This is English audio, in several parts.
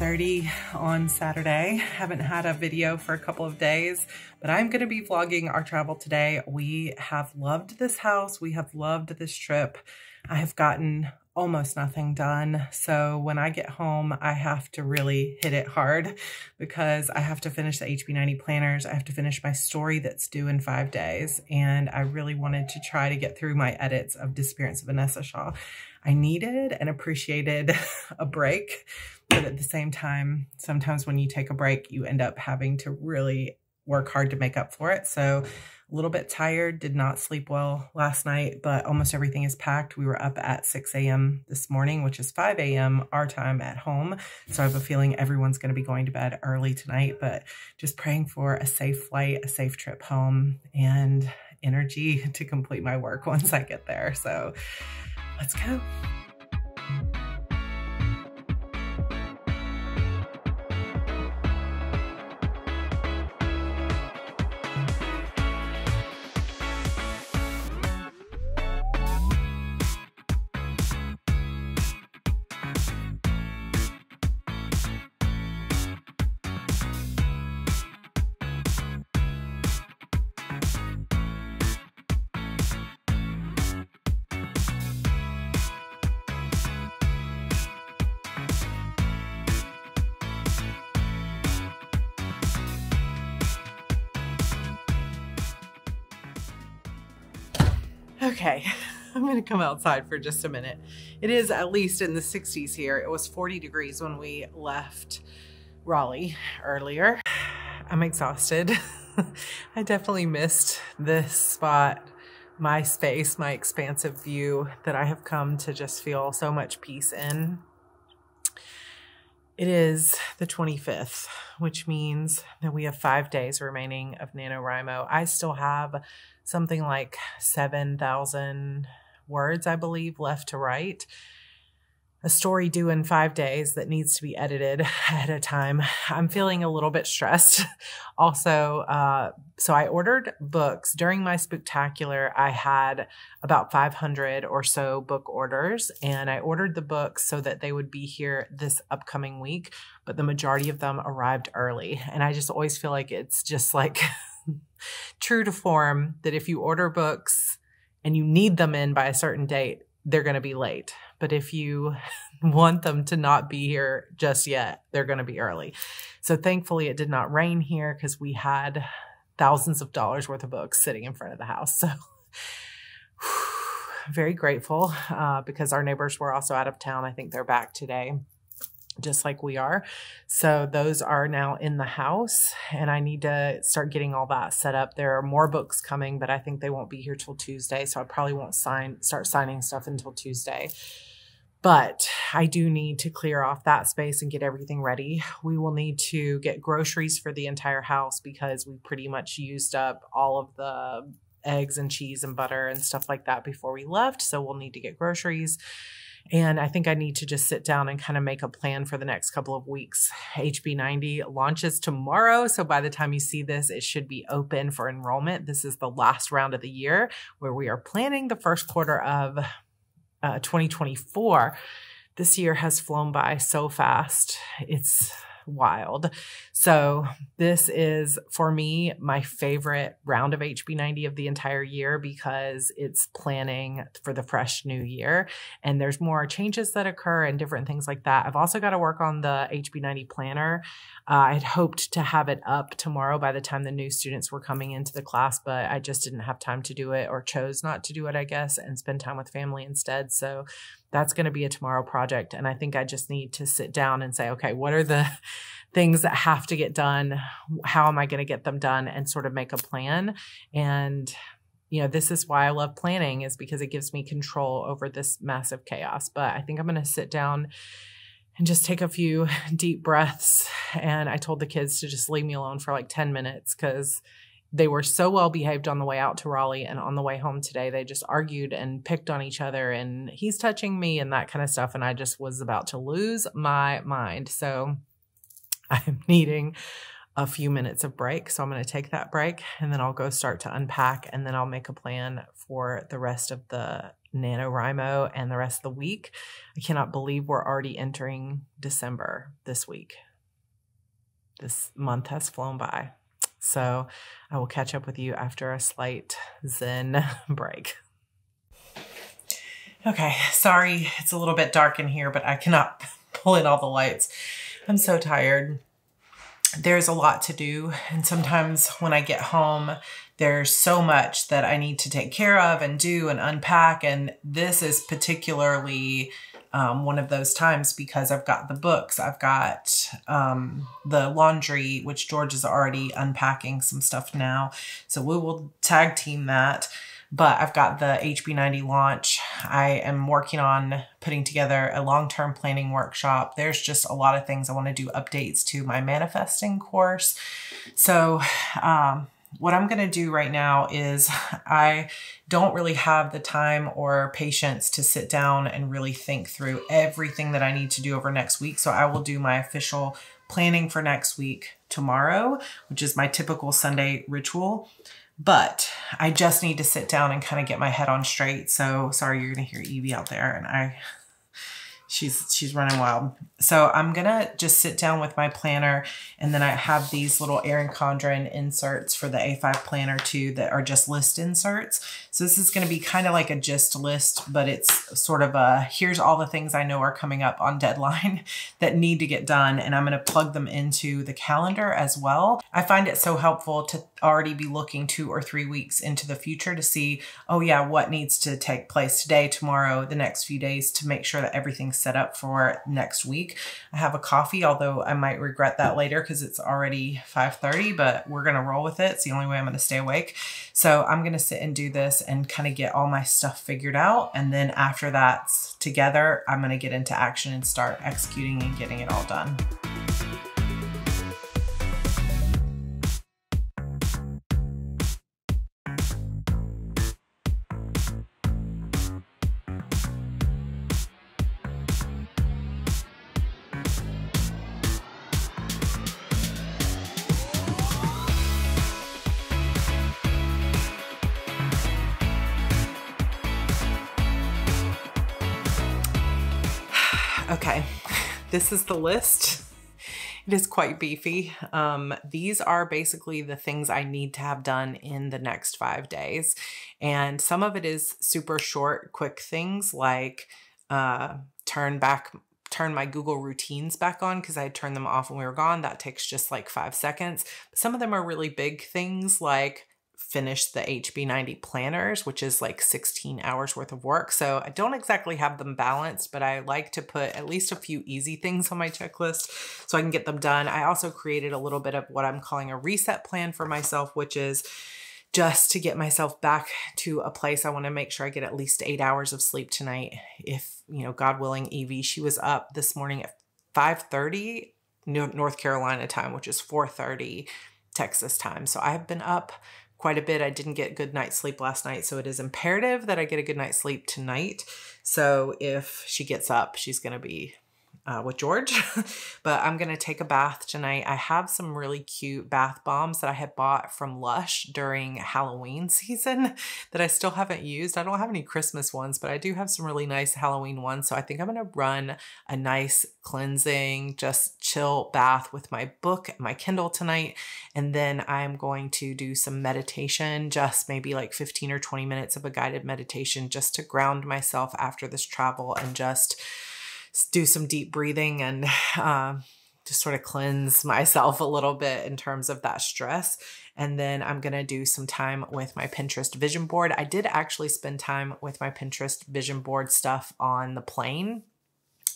8:30 on Saturday. Haven't had a video for a couple of days, but I'm going to be vlogging our travel today. We have loved this house. We have loved this trip. I have gotten almost nothing done. So when I get home, I have to really hit it hard because I have to finish the HB90 planners. I have to finish my story that's due in 5 days. And I really wanted to try to get through my edits of Disappearance of Vanessa Shaw. I needed and appreciated a break, but at the same time, sometimes when you take a break, you end up having to really work hard to make up for it. So a little bit tired, did not sleep well last night, but almost everything is packed. We were up at 6 a.m. this morning, which is 5 a.m. our time at home. So I have a feeling everyone's going to be going to bed early tonight, but just praying for a safe flight, a safe trip home, and energy to complete my work once I get there. So let's go. Okay, I'm going to come outside for just a minute. It is at least in the 60s here. It was 40 degrees when we left Raleigh earlier. I'm exhausted. I definitely missed this spot, my space, my expansive view that I have come to just feel so much peace in. It is the 25th, which means that we have 5 days remaining of NaNoWRIMO. I still have something like 7,000 words, I believe, left to write. A story due in 5 days that needs to be edited ahead of time. I'm feeling a little bit stressed. Also, so I ordered books. During my Spooktacular, I had about 500 or so book orders, and I ordered the books so that they would be here this upcoming week, but the majority of them arrived early. And I just always feel like it's just like true to form that if you order books and you need them in by a certain date, they're going to be late. But if you want them to not be here just yet, they're going to be early. So thankfully it did not rain here because we had thousands of dollars worth of books sitting in front of the house. So very grateful because our neighbors were also out of town. I think they're back today, just like we are. So those are now in the house and I need to start getting all that set up. There are more books coming, but I think they won't be here till Tuesday. So I probably won't start signing stuff until Tuesday. But I do need to clear off that space and get everything ready. We will need to get groceries for the entire house because we pretty much used up all of the eggs and cheese and butter and stuff like that before we left. So we'll need to get groceries. And I think I need to just sit down and kind of make a plan for the next couple of weeks. HB90 launches tomorrow. So by the time you see this, it should be open for enrollment. This is the last round of the year where we are planning the first quarter of 2024. This year has flown by so fast. It's wild. So this is, for me, my favorite round of HB90 of the entire year because it's planning for the fresh new year. And there's more changes that occur and different things like that. I've also got to work on the HB90 planner. I had hoped to have it up tomorrow by the time the new students were coming into the class, but I just didn't have time to do it, or chose not to do it, I guess, and spend time with family instead. So that's going to be a tomorrow project. And I think I just need to sit down and say, okay, what are the things that have to get done? How am I going to get them done? And sort of make a plan. And, you know, this is why I love planning, is because it gives me control over this massive chaos. But I think I'm going to sit down and just take a few deep breaths. And I told the kids to just leave me alone for like 10 minutes because they were so well behaved on the way out to Raleigh, and on the way home today, they just argued and picked on each other and he's touching me and that kind of stuff. And I just was about to lose my mind. So I'm needing a few minutes of break. So I'm going to take that break and then I'll go start to unpack, and then I'll make a plan for the rest of the NaNoWRIMO and the rest of the week. I cannot believe we're already entering December this week. This month has flown by. So I will catch up with you after a slight Zen break. Okay, sorry, it's a little bit dark in here, but I cannot pull in all the lights. I'm so tired. There's a lot to do, and sometimes when I get home, there's so much that I need to take care of and do and unpack, and this is particularly one of those times because I've got the books, I've got the laundry, which George is already unpacking some stuff now, so we will tag team that. But I've got the HB90 launch. I am working on putting together a long-term planning workshop. There's just a lot of things I want to do, updates to my manifesting course. So what I'm going to do right now is I don't really have the time or patience to sit down and really think through everything that I need to do over next week. So I will do my official planning for next week tomorrow, which is my typical Sunday ritual. But I just need to sit down and kind of get my head on straight. So sorry, you're going to hear Evie out there, and she's running wild. So I'm going to just sit down with my planner, and then I have these little Erin Condren inserts for the A5 planner too that are just list inserts. So this is going to be kind of like a gist list, but it's sort of a, here's all the things I know are coming up on deadline that need to get done, and I'm going to plug them into the calendar as well. I find it so helpful to already be looking 2 or 3 weeks into the future to see, oh yeah, what needs to take place today, tomorrow, the next few days, to make sure that everything's set up for next week. I have a coffee, although I might regret that later because it's already 5:30, but we're going to roll with it. It's the only way I'm going to stay awake. So I'm going to sit and do this and kind of get all my stuff figured out. And then after that's together, I'm going to get into action and start executing and getting it all done. Okay, this is the list. It is quite beefy. These are basically the things I need to have done in the next 5 days. And some of it is super short, quick things like turn my Google routines back on because I had turned them off when we were gone. That takes just like 5 seconds. Some of them are really big things like finish the HB90 planners, which is like 16 hours worth of work. So I don't exactly have them balanced, but I like to put at least a few easy things on my checklist so I can get them done. I also created a little bit of what I'm calling a reset plan for myself, which is just to get myself back to a place. I want to make sure I get at least 8 hours of sleep tonight. If, you know, God willing, Evie, she was up this morning at 5:30 North Carolina time, which is 4:30 Texas time. So I've been up quite a bit. I didn't get good night's sleep last night, so it is imperative that I get a good night's sleep tonight. So if she gets up, she's going to be with George. But I'm going to take a bath tonight. I have some really cute bath bombs that I had bought from Lush during Halloween season that I still haven't used. I don't have any Christmas ones, but I do have some really nice Halloween ones. So I think I'm going to run a nice cleansing, just chill bath with my book, my Kindle tonight. And then I'm going to do some meditation, just maybe like 15 or 20 minutes of a guided meditation just to ground myself after this travel and just do some deep breathing and just sort of cleanse myself a little bit in terms of that stress. And then I'm going to do some time with my Pinterest vision board. I did actually spend time with my Pinterest vision board stuff on the plane,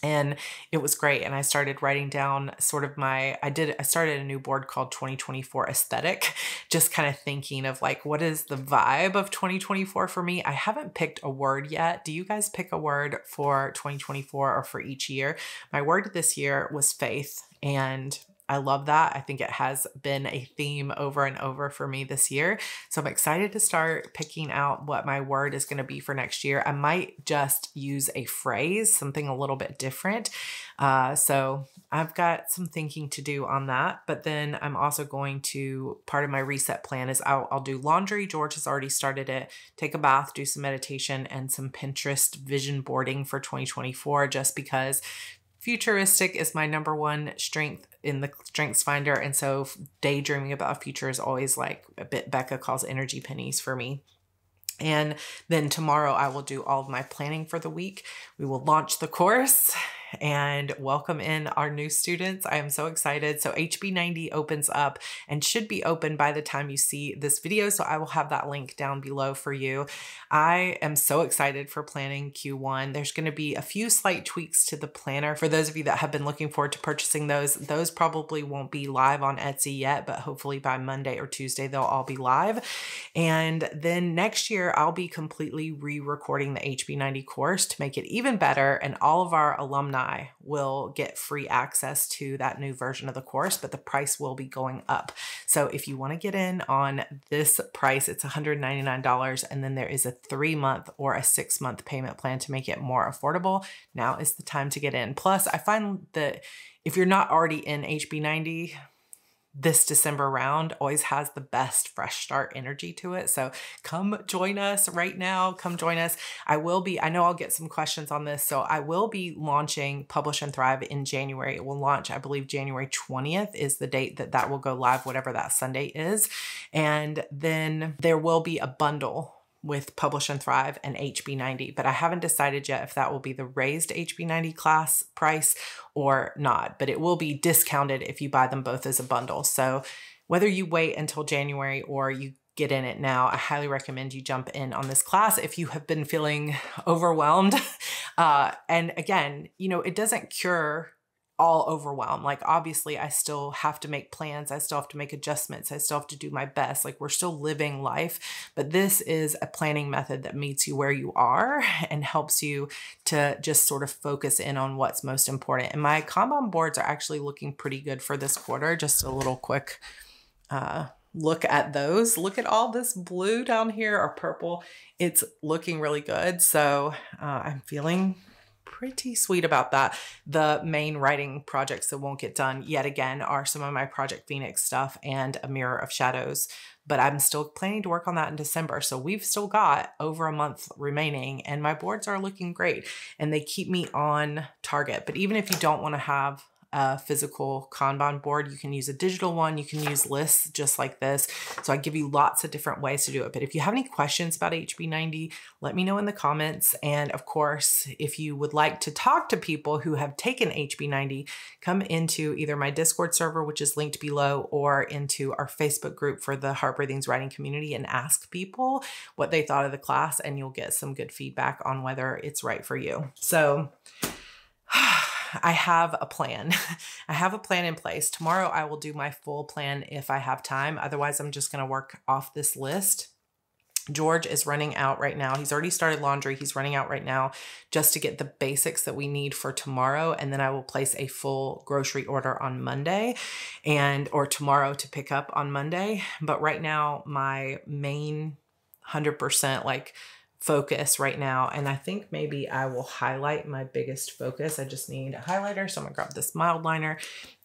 and it was great. And I started writing down sort of I started a new board called 2024 Aesthetic, just kind of thinking of like, what is the vibe of 2024 for me? I haven't picked a word yet. Do you guys pick a word for 2024 or for each year? My word this year was faith. And I love that. I think it has been a theme over and over for me this year. So I'm excited to start picking out what my word is going to be for next year. I might just use a phrase, something a little bit different. So I've got some thinking to do on that. But then I'm also going to, part of my reset plan is I'll do laundry. George has already started it. Take a bath, do some meditation, and some Pinterest vision boarding for 2024, just because futuristic is my number one strength in the Strengths Finder. And so daydreaming about a future is always like a bit Becca calls energy pennies for me. And then tomorrow I will do all of my planning for the week. We will launch the course and welcome in our new students. I am so excited. So HB90 opens up and should be open by the time you see this video. So I will have that link down below for you. I am so excited for planning Q1. There's going to be a few slight tweaks to the planner. For those of you that have been looking forward to purchasing those probably won't be live on Etsy yet, but hopefully by Monday or Tuesday, they'll all be live. And then next year, I'll be completely re-recording the HB90 course to make it even better. And all of our alumni will get free access to that new version of the course, but the price will be going up. So if you want to get in on this price, it's $199. And then there is a 3-month or a 6-month payment plan to make it more affordable. Now is the time to get in. Plus, I find that if you're not already in HB90, this December round always has the best fresh start energy to it. So come join us right now. Come join us. I know I'll get some questions on this. So I will be launching Publish and Thrive in January. It will launch, I believe, January 20th is the date that will go live, whatever that Sunday is. And then there will be a bundle with Publish and Thrive and HB90, but I haven't decided yet if that will be the raised HB90 class price or not, but it will be discounted if you buy them both as a bundle. So whether you wait until January or you get in it now, I highly recommend you jump in on this class if you have been feeling overwhelmed. And again, it doesn't cure all overwhelmed. Like, obviously I still have to make plans. I still have to make adjustments. I still have to do my best. Like, we're still living life, but this is a planning method that meets you where you are and helps you to just sort of focus in on what's most important. And my Kanban boards are actually looking pretty good for this quarter. Just a little quick, look at those. Look at all this blue down here or purple. It's looking really good. So, I'm feeling pretty sweet about that. The main writing projects that won't get done yet again are some of my Project Phoenix stuff and a Mirror of Shadows, but I'm still planning to work on that in December. So we've still got over a month remaining and my boards are looking great and they keep me on target. But even if you don't want to have a physical Kanban board, you can use a digital one. You can use lists just like this. So I give you lots of different ways to do it. But if you have any questions about HB90, let me know in the comments. And of course, if you would like to talk to people who have taken HB90, come into either my Discord server, which is linked below, or into our Facebook group for the Heart Breathing's writing community and ask people what they thought of the class, and you'll get some good feedback on whether it's right for you. So I have a plan. I have a plan in place. Tomorrow I will do my full plan if I have time. Otherwise, I'm just going to work off this list. George is running out right now. He's already started laundry. He's running out right now just to get the basics that we need for tomorrow. And then I will place a full grocery order on Monday or tomorrow to pick up on Monday. But right now, my main 100% focus right now, and I think maybe I will highlight my biggest focus. I just need a highlighter, so I'm gonna grab this mild liner,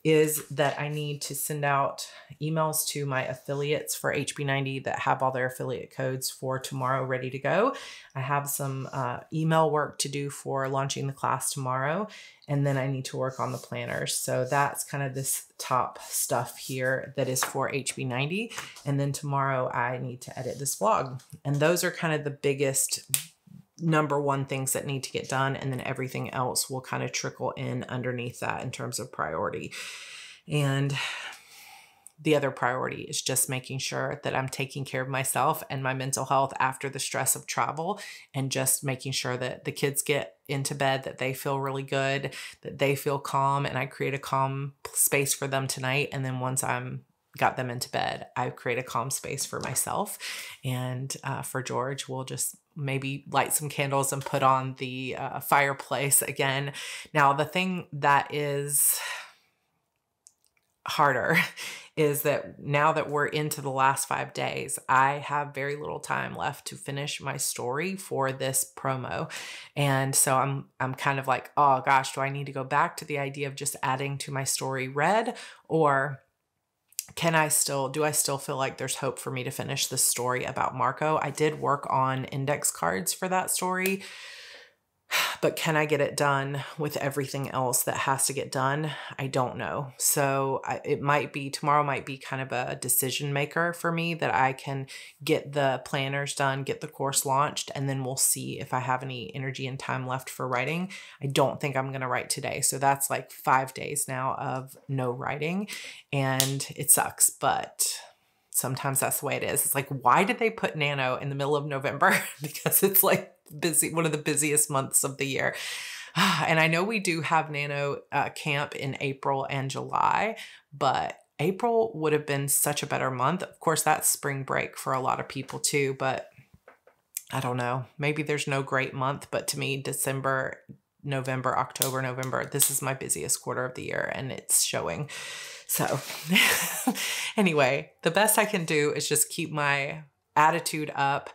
is that I need to send out emails to my affiliates for HB90 that have all their affiliate codes for tomorrow ready to go. I have some email work to do for launching the class tomorrow, and then I need to work on the planners. So that's kind of this top stuff here that is for HB90. And then tomorrow I need to edit this vlog. And those are kind of the biggest number one things that need to get done. And then everything else will kind of trickle in underneath that in terms of priority. And the other priority is just making sure that I'm taking care of myself and my mental health after the stress of travel, and just making sure that the kids get into bed, that they feel really good, that they feel calm, and I create a calm space for them tonight. And then once I'm got them into bed, I create a calm space for myself. And for George, we'll just maybe light some candles and put on the fireplace again. Now, the thing that is harder is that now that we're into the last 5 days, I have very little time left to finish my story for this promo. And so I'm kind of like, oh gosh, do I need to go back to the idea of just adding to my story read, or do I still feel like there's hope for me to finish this story about Marco? I did work on index cards for that story, but can I get it done with everything else that has to get done? I don't know. So tomorrow might be kind of a decision maker for me, that I can get the planners done, get the course launched, and then we'll see if I have any energy and time left for writing. I don't think I'm going to write today. So that's like 5 days now of no writing, and it sucks, but sometimes that's the way it is. It's like, why did they put Nano in the middle of November? Because it's like busy, one of the busiest months of the year. And I know we do have Nano camp in April and July, but April would have been such a better month. Of course, that's spring break for a lot of people too, but I don't know. Maybe there's no great month, but to me, December, November, October, November, this is my busiest quarter of the year, and it's showing. So anyway, the best I can do is just keep my attitude up,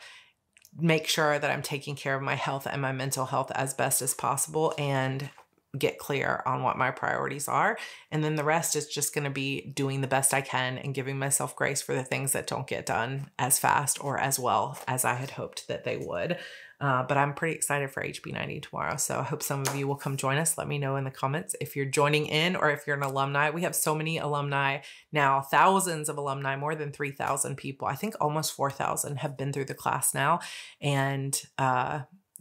make sure that I'm taking care of my health and my mental health as best as possible, and get clear on what my priorities are. And then the rest is just going to be doing the best I can and giving myself grace for the things that don't get done as fast or as well as I had hoped that they would. But I'm pretty excited for HB90 tomorrow. So I hope some of you will come join us. Let me know in the comments if you're joining in or if you're an alumni. We have so many alumni now, thousands of alumni, more than 3,000 people. I think almost 4,000 have been through the class now. And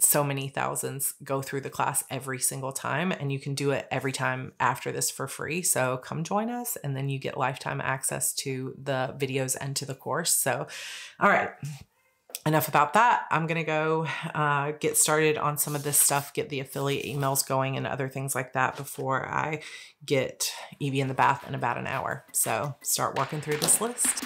so many thousands go through the class every single time, and you can do it every time after this for free. So come join us, and then you get lifetime access to the videos and to the course. So, all right. Enough about that. I'm going to go get started on some of this stuff, get the affiliate emails going and other things like that before I get Evie in the bath in about an hour. So start working through this list.